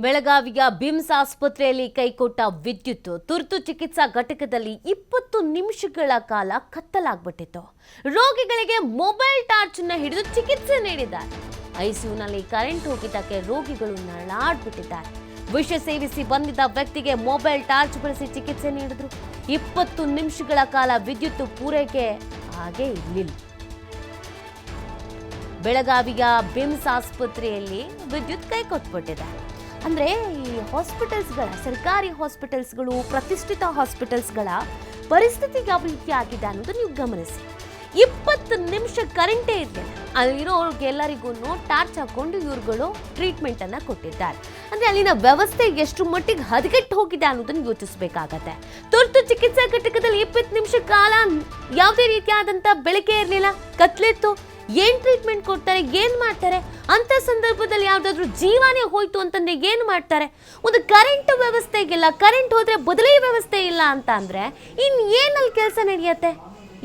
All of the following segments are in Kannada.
ಬೆಳಗಾವಿಯ ಬಿಮ್ಸ್ ಆಸ್ಪತ್ರೆಯಲ್ಲಿ ಕೈಕೊಟ್ಟ ವಿದ್ಯುತ್ ತುರ್ತು ಚಿಕಿತ್ಸಾ ಘಟಕದಲ್ಲಿ 20 ನಿಮಿಷಗಳ ಕಾಲ ಕತ್ತಲಾಗ್ಬಿಟ್ಟಿತ್ತು. ರೋಗಿಗಳಿಗೆ ಮೊಬೈಲ್ ಟಾರ್ಚ್ ಅನ್ನು ಹಿಡಿದು ಚಿಕಿತ್ಸೆ ನೀಡಿದ್ದಾರೆ. ಐಸಿಯುನಲ್ಲಿ ಕರೆಂಟ್ ಹೋಗಿದ್ದಕ್ಕೆ ರೋಗಿಗಳು ನರಳಾಡ್ಬಿಟ್ಟಿದ್ದಾರೆ. ವಿಷ ಸೇವಿಸಿ ಬಂದಿದ್ದ ವ್ಯಕ್ತಿಗೆ ಮೊಬೈಲ್ ಟಾರ್ಚ್ ಬಳಸಿ ಚಿಕಿತ್ಸೆ ನೀಡಿದ್ರು. 20 ನಿಮಿಷಗಳ ಕಾಲ ವಿದ್ಯುತ್ ಪೂರೈಕೆ ಹಾಗೆ ಇರಲಿಲ್ಲ. ಬೆಳಗಾವಿಯ ಬಿಮ್ಸ್ ಆಸ್ಪತ್ರೆಯಲ್ಲಿ ವಿದ್ಯುತ್ ಕೈಕೊಟ್ಬಿಟ್ಟಿದೆ. ಅಂದರೆ ಈ ಹಾಸ್ಪಿಟಲ್ಸ್ಗಳ ಸರ್ಕಾರಿ ಹಾಸ್ಪಿಟಲ್ಸ್ಗಳು ಪ್ರತಿಷ್ಠಿತ ಹಾಸ್ಪಿಟಲ್ಸ್ಗಳ ಪರಿಸ್ಥಿತಿ ಯಾವ ರೀತಿ ಆಗಿದೆ ಅನ್ನೋದು ನೀವು ಗಮನಿಸಿ. 20 ನಿಮಿಷ ಕರೆಂಟೇ ಇರಲಿಲ್ಲ. ಅಲ್ಲಿರೋರಿಗೆಲ್ಲರಿಗೂ ಟಾರ್ಚ್ ಹಾಕೊಂಡು ಇವ್ರುಗಳು ಟ್ರೀಟ್ಮೆಂಟನ್ನು ಕೊಟ್ಟಿದ್ದಾರೆ. ಅಂದರೆ ಅಲ್ಲಿನ ವ್ಯವಸ್ಥೆ ಎಷ್ಟು ಮಟ್ಟಿಗೆ ಹದಗೆಟ್ಟು ಹೋಗಿದೆ ಅನ್ನೋದನ್ನು ಯೋಚಿಸಬೇಕಾಗತ್ತೆ. ತುರ್ತು ಚಿಕಿತ್ಸಾ ಘಟಕದಲ್ಲಿ 20 ನಿಮಿಷ ಕಾಲ ಯಾವುದೇ ರೀತಿಯಾದಂಥ ಬೆಳಕೆ ಇರಲಿಲ್ಲ, ಕತ್ಲಿತ್ತು. ಏನ್ ಟ್ರೀಟ್ಮೆಂಟ್ ಕೊಡ್ತಾರೆ, ಏನ್ ಮಾಡ್ತಾರೆ ಅಂತ ಸಂದರ್ಭದಲ್ಲಿ ಯಾವ್ದಾದ್ರು ಜೀವನೇ ಹೋಯ್ತು ಅಂತಂದ್ರೆ ಏನ್ ಮಾಡ್ತಾರೆ? ಒಂದು ಕರೆಂಟ್ ವ್ಯವಸ್ಥೆಗಿಲ್ಲ, ಕರೆಂಟ್ ಹೋದ್ರೆ ಬದಲೇ ವ್ಯವಸ್ಥೆ ಇಲ್ಲ ಅಂತ ಅಂದ್ರೆ ಇನ್ ಏನಲ್ಲಿ ಕೆಲಸ ನಡೆಯುತ್ತೆ?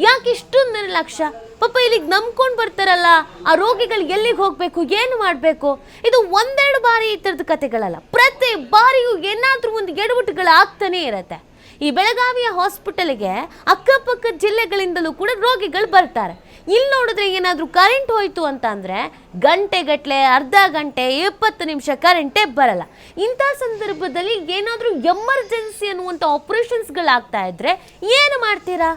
ಯಾಕೆ ಇಷ್ಟೊಂದು ನಿರ್ಲಕ್ಷ್ಯ? ಪಾಪ ಇಲ್ಲಿಗೆ ನಂಬ್ಕೊಂಡು ಬರ್ತಾರಲ್ಲ ಆ ರೋಗಿಗಳು ಎಲ್ಲಿಗೆ ಹೋಗ್ಬೇಕು, ಏನು ಮಾಡಬೇಕು? ಇದು ಒಂದೆರಡು ಬಾರಿ ಈ ಥರದ ಕಥೆಗಳಲ್ಲ, ಪ್ರತಿ ಬಾರಿಯೂ ಏನಾದ್ರೂ ಒಂದು ಎಡವಟ್ಟುಗಳು ಆಗ್ತಾನೆ ಇರತ್ತೆ. ಈ ಬೆಳಗಾವಿಯ ಹಾಸ್ಪಿಟಲ್ಗೆ ಅಕ್ಕಪಕ್ಕ ಜಿಲ್ಲೆಗಳಿಂದಲೂ ಕೂಡ ರೋಗಿಗಳು ಬರ್ತಾರೆ. ಇಲ್ಲಿ ನೋಡಿದ್ರೆ ಏನಾದರೂ ಕರೆಂಟ್ ಹೋಯ್ತು ಅಂತ ಅಂದರೆ ಗಂಟೆಗಟ್ಟಲೆ, ಅರ್ಧ ಗಂಟೆ, 20 ನಿಮಿಷ ಕರೆಂಟೇ ಬರಲ್ಲ. ಇಂಥ ಸಂದರ್ಭದಲ್ಲಿ ಏನಾದರೂ ಎಮರ್ಜೆನ್ಸಿ ಅನ್ನುವಂಥ ಆಪರೇಷನ್ಸ್ಗಳಾಗ್ತಾ ಇದ್ರೆ ಏನು ಮಾಡ್ತೀರಾ?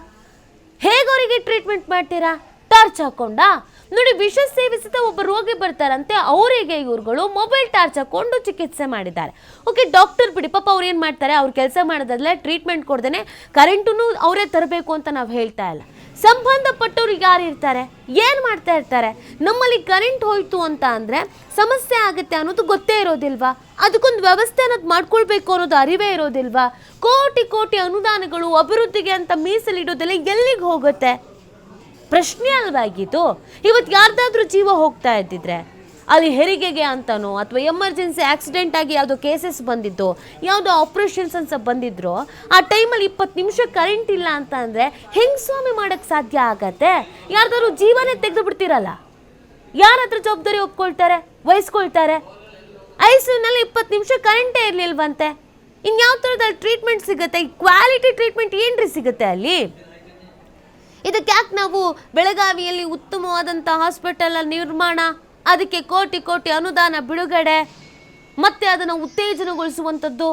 ಹೇಗವರಿಗೆ ಟ್ರೀಟ್ಮೆಂಟ್ ಮಾಡ್ತೀರಾ? ಟಾರ್ಚ್ ಹಾಕೊಂಡಾ? ನೋಡಿ, ವಿಷ ಸೇವಿಸಿದ ಒಬ್ಬ ರೋಗಿ ಬರ್ತಾರಂತೆ, ಅವರಿಗೆ ಇವ್ರುಗಳು ಮೊಬೈಲ್ ಟಾರ್ಚ್ ಹಾಕೊಂಡು ಚಿಕಿತ್ಸೆ ಮಾಡಿದ್ದಾರೆ. ಓಕೆ, ಡಾಕ್ಟರ್ ಬಿಡಿ, ಪಾಪ ಅವ್ರು ಏನು ಮಾಡ್ತಾರೆ, ಅವ್ರು ಕೆಲಸ ಮಾಡೋದಲ್ಲೇ ಟ್ರೀಟ್ಮೆಂಟ್ ಕೊಡ್ದೇನೆ ಕರೆಂಟನ್ನು ಅವರೇ ತರಬೇಕು ಅಂತ ನಾವು ಹೇಳ್ತಾ ಇಲ್ಲ. ಸಂಬಂಧಪಟ್ಟವ್ರು ಯಾರು ಇರ್ತಾರೆ, ಏನು ಮಾಡ್ತಾ ಇರ್ತಾರೆ? ನಮ್ಮಲ್ಲಿ ಕರೆಂಟ್ ಹೋಯ್ತು ಅಂತ ಅಂದರೆ ಸಮಸ್ಯೆ ಆಗುತ್ತೆ ಅನ್ನೋದು ಗೊತ್ತೇ ಇರೋದಿಲ್ವಾ? ಅದಕ್ಕೊಂದು ವ್ಯವಸ್ಥೆ ಅನ್ನೋದು ಮಾಡ್ಕೊಳ್ಬೇಕು ಅನ್ನೋದು ಅರಿವೇ ಇರೋದಿಲ್ವಾ? ಕೋಟಿ ಕೋಟಿ ಅನುದಾನಗಳು ಅಭಿವೃದ್ಧಿಗೆ ಅಂತ ಮೀಸಲಿಡೋದೆಲ್ಲ ಎಲ್ಲಿಗೆ ಹೋಗುತ್ತೆ? ಪ್ರಶ್ನೆ ಅಲ್ವಾಗಿತ್ತು. ಇವತ್ತು ಯಾರ್ದಾದ್ರೂ ಜೀವ ಹೋಗ್ತಾ ಇದ್ದಿದ್ರೆ ಅಲ್ಲಿ ಹೆರಿಗೆಗೆ ಅಂತನೋ ಅಥವಾ ಎಮರ್ಜೆನ್ಸಿ ಆಕ್ಸಿಡೆಂಟ್ ಆಗಿ ಯಾವುದೋ ಕೇಸಸ್ ಬಂದಿದ್ದು, ಯಾವುದೋ ಆಪ್ರೇಷನ್ಸ್ ಅಂತ ಬಂದಿದ್ರು, ಆ ಟೈಮಲ್ಲಿ 20 ನಿಮಿಷ ಕರೆಂಟ್ ಇಲ್ಲ ಅಂತ ಅಂದರೆ ಹೆಂಗೆ ಸ್ವಾಮಿ ಮಾಡೋಕ್ಕೆ ಸಾಧ್ಯ ಆಗತ್ತೆ? ಯಾರ್ದಾದ್ರು ಜೀವನೇ ತೆಗೆದು ಬಿಡ್ತೀರಲ್ಲ, ಯಾರತ್ರ ಜವಾಬ್ದಾರಿ ಒಪ್ಕೊಳ್ತಾರೆ, ವಹಿಸ್ಕೊಳ್ತಾರೆ? ಐಸಿಯುನಲ್ಲಿ 20 ನಿಮಿಷ ಕರೆಂಟೇ ಇರಲಿಲ್ವಂತೆ. ಇನ್ಯಾವ ಥರದ ಟ್ರೀಟ್ಮೆಂಟ್ ಸಿಗುತ್ತೆ? ಕ್ವಾಲಿಟಿ ಟ್ರೀಟ್ಮೆಂಟ್ ಏನ್ರಿ ಸಿಗುತ್ತೆ ಅಲ್ಲಿ? ಇದಕ್ಕೆ ಯಾಕೆ ನಾವು ಬೆಳಗಾವಿಯಲ್ಲಿ ಉತ್ತಮವಾದಂಥ ಹಾಸ್ಪಿಟಲ್ ನಿರ್ಮಾಣ, ಅದಕ್ಕೆ ಕೋಟಿ ಕೋಟಿ ಅನುದಾನ ಬಿಡುಗಡೆ, ಮತ್ತೆ ಅದನ್ನು ಉತ್ತೇಜನಗೊಳಿಸುವಂಥದ್ದು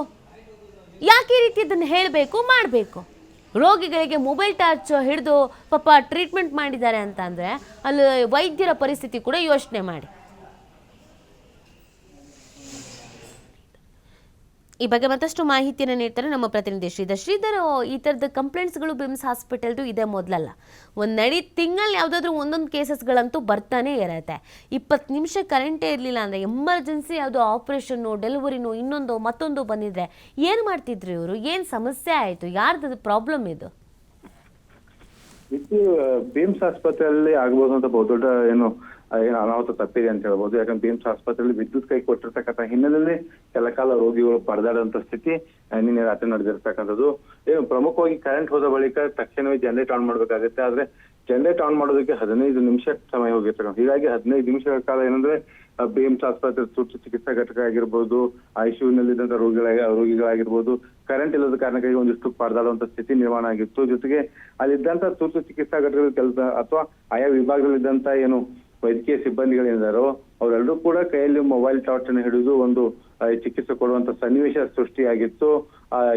ಯಾಕೆ ಈ ರೀತಿ ಅದನ್ನು ಹೇಳಬೇಕು, ಮಾಡಬೇಕು? ರೋಗಿಗಳಿಗೆ ಮೊಬೈಲ್ ಟಾರ್ಚ್ ಹಿಡಿದು ಪಾಪ ಟ್ರೀಟ್ಮೆಂಟ್ ಮಾಡಿದ್ದಾರೆ ಅಂತ ಅಂದರೆ ಅಲ್ಲಿ ವೈದ್ಯರ ಪರಿಸ್ಥಿತಿ ಕೂಡ ಯೋಚನೆ ಮಾಡಿ. ಈ ಬಗ್ಗೆ ಮತ್ತಷ್ಟು ಮಾಹಿತಿಯನ್ನು ನೀಡ್ತಾರೆ ನಮ್ಮ ಪ್ರತಿನಿಧಿ ಶ್ರೀಧರ್. ಈ ಥರದ ಕಂಪ್ಲೇಂಟ್ಸ್ಗಳು ಬಿಮ್ಸ್ ಹಾಸ್ಪಿಟಲ್ದು ಇದೆ ಮೊದಲಲ್ಲ, ಒಂದು ತಿಂಗಳಲ್ಲಿ ಯಾವುದಾದ್ರೂ ಒಂದೊಂದು ಕೇಸಸ್ಗಳಂತೂ ಬರ್ತಾನೆ ಇರುತ್ತೆ. 20 ನಿಮಿಷ ಕರೆಂಟೇ ಇರಲಿಲ್ಲ ಅಂದರೆ ಎಮರ್ಜೆನ್ಸಿ ಯಾವುದೋ ಆಪ್ರೇಷನ್ನು, ಡೆಲಿವರಿನೋ, ಇನ್ನೊಂದು ಮತ್ತೊಂದು ಬಂದಿದ್ರೆ ಏನು ಮಾಡ್ತಿದ್ರು ಇವರು? ಏನು ಸಮಸ್ಯೆ ಆಯಿತು? ಯಾರ್ದು ಪ್ರಾಬ್ಲಮ್ ಇದು? ಬಿಮ್ಸ್ ಆಸ್ಪತ್ರೆಯಲ್ಲಿ ಆಗ್ಬೋದು ಅಂತ ಬಹುದೊಡ್ಡ ಏನು ಅನಾಹುತ ತಪ್ಪಿದೆ ಅಂತ ಹೇಳ್ಬೋದು. ಯಾಕಂದ್ರೆ ಬಿಮ್ಸ್ ಆಸ್ಪತ್ರೆಯಲ್ಲಿ ವಿದ್ಯುತ್ ಕೈ ಕೊಟ್ಟಿರ್ತಕ್ಕಂಥ ಹಿನ್ನೆಲೆಯಲ್ಲಿ ಕೆಲ ಕಾಲ ರೋಗಿಗಳು ಪರದಾಡುವಂತ ಸ್ಥಿತಿ ನಿನ್ನೆ ರಾತ್ರಿ ನಡೆದಿರ್ತಕ್ಕಂಥದ್ದು. ಏನು ಪ್ರಮುಖವಾಗಿ ಕರೆಂಟ್ ಹೋದ ಬಳಿಕ ತಕ್ಷಣವೇ ಜನರೇಟ್ ಆನ್ ಮಾಡ್ಬೇಕಾಗುತ್ತೆ. ಆದ್ರೆ ಜನರೇಟ್ ಆನ್ ಮಾಡೋದಕ್ಕೆ 15 ನಿಮಿಷ ಸಮಯ ಹೋಗಿರ್ತಕ್ಕಂಥ. ಹೀಗಾಗಿ 15 ನಿಮಿಷಗಳ ಕಾಲ ಏನಂದ್ರೆ ಬಿಮ್ಸ್ ಆಸ್ಪತ್ರೆ ತುರ್ತು ಚಿಕಿತ್ಸಾ ಘಟಕ ಆಗಿರ್ಬೋದು, ಐಸಿಯುನಲ್ಲಿದ್ದಂಥ ರೋಗಿಗಳಾಗಿರ್ಬೋದು, ಕರೆಂಟ್ ಇಲ್ಲದ ಕಾರಣಕ್ಕಾಗಿ ಒಂದಿಷ್ಟು ಪರದಾಡುವಂತ ಸ್ಥಿತಿ ನಿರ್ಮಾಣ ಆಗಿತ್ತು. ಜೊತೆಗೆ ಅಲ್ಲಿದ್ದಂತ ತುರ್ತು ಚಿಕಿತ್ಸಾ ಘಟಕದ ಕೆಲಸ ಅಥವಾ ಆಯಾ ವಿಭಾಗದಲ್ಲಿದ್ದಂತ ಏನು ವೈದ್ಯಕೀಯ ಸಿಬ್ಬಂದಿಗಳೇನಿದಾರೋ ಅವರೆಲ್ಲರೂ ಕೂಡ ಕೈಯಲ್ಲಿ ಮೊಬೈಲ್ ಟಾರ್ಚ್ ಅನ್ನು ಹಿಡಿದು ಒಂದು ಚಿಕಿತ್ಸೆ ಕೊಡುವಂತ ಸನ್ನಿವೇಶ ಸೃಷ್ಟಿಯಾಗಿತ್ತು.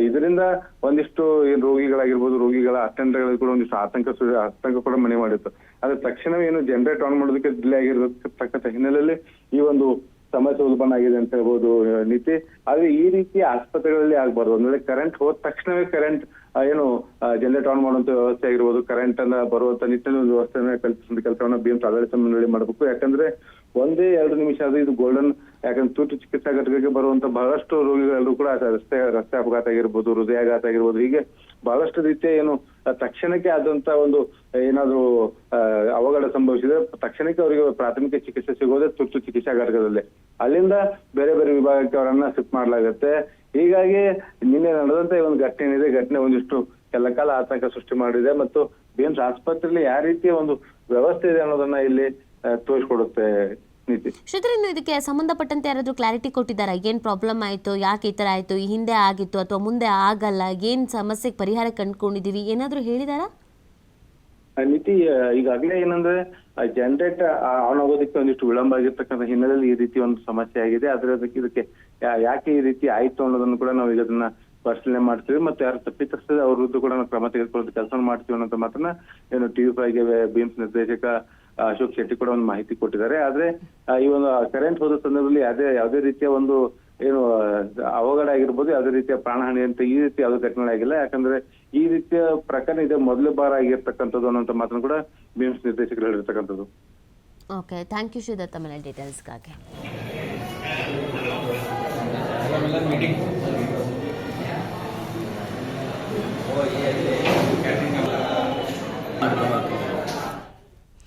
ಇದರಿಂದ ಒಂದಿಷ್ಟು ಏನ್ ರೋಗಿಗಳಾಗಿರ್ಬೋದು, ರೋಗಿಗಳ ಅಟೆಂಡರ್ಗಳಿಗೆ ಕೂಡ ಒಂದಿಷ್ಟು ಆತಂಕ ಕೂಡ ಮನೆ ಮಾಡಿತ್ತು. ಆದ್ರೆ ತಕ್ಷಣವೇ ಏನು ಜನರೇಟ್ ಆನ್ ಮಾಡೋದಕ್ಕೆ ಡಿಲೇ ಆಗಿರತಕ್ಕಂಥ ಹಿನ್ನೆಲೆಯಲ್ಲಿ ಈ ಒಂದು ಸಮಸ್ಯೆ ಉಲ್ಬಣ ಆಗಿದೆ ಅಂತ ಹೇಳ್ಬೋದು ನೀತಿ. ಆದ್ರೆ ಈ ರೀತಿ ಆಸ್ಪತ್ರೆಗಳಲ್ಲಿ ಆಗ್ಬಾರ್ದು. ಅಂದ್ರೆ ಕರೆಂಟ್ ಹೋದ ತಕ್ಷಣವೇ ಕರೆಂಟ್ ಏನು ಜನರೇಟ್ ಆನ್ ಮಾಡುವಂತ ವ್ಯವಸ್ಥೆ ಆಗಿರ್ಬೋದು, ಕರೆಂಟ್ ಅನ್ನ ಬರುವಂತ ನಿಟ್ಟಿನ ವ್ಯವಸ್ಥೆನ ಕಲ್ಪಿಸುವಂತ ಕೆಲಸವನ್ನ ಬಿಮ್ಸ್ ಆಡಳಿತ ಮಂಡಳಿ ಮಾಡಬೇಕು. ಯಾಕಂದ್ರೆ 1-2 ನಿಮಿಷ ಆದ್ರೆ ಇದು ಗೋಲ್ಡನ್. ಯಾಕಂದ್ರೆ ತುರ್ತು ಚಿಕಿತ್ಸಾ ಘಟಕಕ್ಕೆ ಬರುವಂತ ಬಹಳಷ್ಟು ರೋಗಿಗಳೆಲ್ಲರೂ ಕೂಡ ರಸ್ತೆ ಅಪಘಾತ ಆಗಿರ್ಬೋದು, ಹೃದಯಾಘಾತ ಆಗಿರ್ಬೋದು, ಹೀಗೆ ಬಹಳಷ್ಟು ರೀತಿಯ ಏನು ತಕ್ಷಣಕ್ಕೆ ಆದಂತ ಒಂದು ಏನಾದ್ರು ಅವಘಡ ಸಂಭವಿಸಿದ್ರೆ ತಕ್ಷಣಕ್ಕೆ ಅವರಿಗೆ ಪ್ರಾಥಮಿಕ ಚಿಕಿತ್ಸೆ ಸಿಗೋದೇ ತುರ್ತು ಚಿಕಿತ್ಸಾ ಘಟಕದಲ್ಲಿ. ಅಲ್ಲಿಂದ ಬೇರೆ ಬೇರೆ ವಿಭಾಗಕ್ಕೆ ಅವರನ್ನ ಶಿಫ್ಟ್ ಮಾಡಲಾಗುತ್ತೆ. ಹೀಗಾಗಿ ನಿನ್ನೆ ನಡೆದಂತ ಒಂದು ಘಟನೆ ಏನಿದೆ, ಘಟನೆ ಒಂದಿಷ್ಟು ಕೆಲ ಕಾಲ ಆತಂಕ ಸೃಷ್ಟಿ ಮಾಡಿದೆ ಮತ್ತು ಬಿಮ್ಸ್ ಆಸ್ಪತ್ರೆಯಲ್ಲಿ ಯಾವ ರೀತಿಯ ಒಂದು ವ್ಯವಸ್ಥೆ ಇದೆ ಅನ್ನೋದನ್ನ ಇಲ್ಲಿ ತೋರಿಸ್ಕೊಡುತ್ತೆ ನೀತಿ. ಶ್ರೀಧರ್, ಇನ್ನು ಇದಕ್ಕೆ ಸಂಬಂಧಪಟ್ಟಂತೆ ಯಾರಾದರೂ ಕ್ಲಾರಿಟಿ ಕೊಟ್ಟಿದ್ದಾರಾ? ಏನು ಪ್ರಾಬ್ಲಮ್ ಆಯಿತು, ಯಾಕೆ ಈ ಥರ ಆಯಿತು, ಈ ಹಿಂದೆ ಆಗಿತ್ತು ಅಥವಾ ಮುಂದೆ ಆಗಲ್ಲ, ಏನು ಸಮಸ್ಯೆಗೆ ಪರಿಹಾರ ಕಂಡುಕೊಂಡಿದ್ದೀವಿ, ಏನಾದರೂ ಹೇಳಿದಾರಾ? ನೀತಿ ಈಗಾಗಲೇ ಏನಂದ್ರೆ ಜನರೇಟ್ ಆನ್ ಆಗೋದಕ್ಕೆ ಒಂದಿಷ್ಟು ವಿಳಂಬ ಆಗಿರ್ತಕ್ಕಂಥ ಹಿನ್ನೆಲೆಯಲ್ಲಿ ಈ ರೀತಿ ಒಂದು ಸಮಸ್ಯೆ ಆಗಿದೆ. ಆದ್ರೆ ಇದಕ್ಕೆ ಯಾಕೆ ಈ ರೀತಿ ಆಯ್ತು ಅನ್ನೋದನ್ನು ಕೂಡ ನಾವು ಈಗ ಅದನ್ನ ಪರಿಶೀಲನೆ ಮಾಡ್ತೀವಿ. ಮತ್ತೆ ಯಾರು ತಪ್ಪಿತಸ್ಥರು ಅವ್ರ ವಿರುದ್ಧ ಕೂಡ ನಾವು ಕ್ರಮ ತೆಗೆದುಕೊಳ್ಳೋದು ಕೆಲಸ ಮಾಡ್ತೀವಿ ಅನ್ನೋ ಮಾತನ್ನ ಏನು TV5ಗೆ ಬೀಮ್ಸ್ ನಿರ್ದೇಶಕ ಅಶೋಕ್ ಶೆಟ್ಟಿ ಕೂಡ ಒಂದು ಮಾಹಿತಿ ಕೊಟ್ಟಿದ್ದಾರೆ. ಆದ್ರೆ ಈ ಒಂದು ಕರೆಂಟ್ ಹೋದ ಸಂದರ್ಭದಲ್ಲಿ ಯಾವುದೇ ರೀತಿಯ ಒಂದು ಏನು ಅವಘಡ ಆಗಿರ್ಬೋದು, ಯಾವುದೇ ರೀತಿಯ ಪ್ರಾಣಹಾನಿ ಅಂತ ಈ ರೀತಿ ಯಾವುದೇ ಘಟನೆ ಆಗಿಲ್ಲ. ಯಾಕಂದ್ರೆ ಈ ರೀತಿಯ ಪ್ರಕರಣ ಇದೆ ಮೊದಲ ಬಾರ ಆಗಿರ್ತಕ್ಕಂಥದ್ದು ಅನ್ನೋಂಥ ಮಾತನ್ನು ಕೂಡ ಬೀಮ್ಸ್ ನಿರ್ದೇಶಕರು ಹೇಳಿರ್ತಕ್ಕಂಥದ್ದು. ಓಕೆ, ಥ್ಯಾಂಕ್ ಯು ಶ್ರೀಧರ್ ತಮ್ಮ ಡೀಟೇಲ್ಸ್ಗಾಗಿ. ಮೀಟಿಂಗ್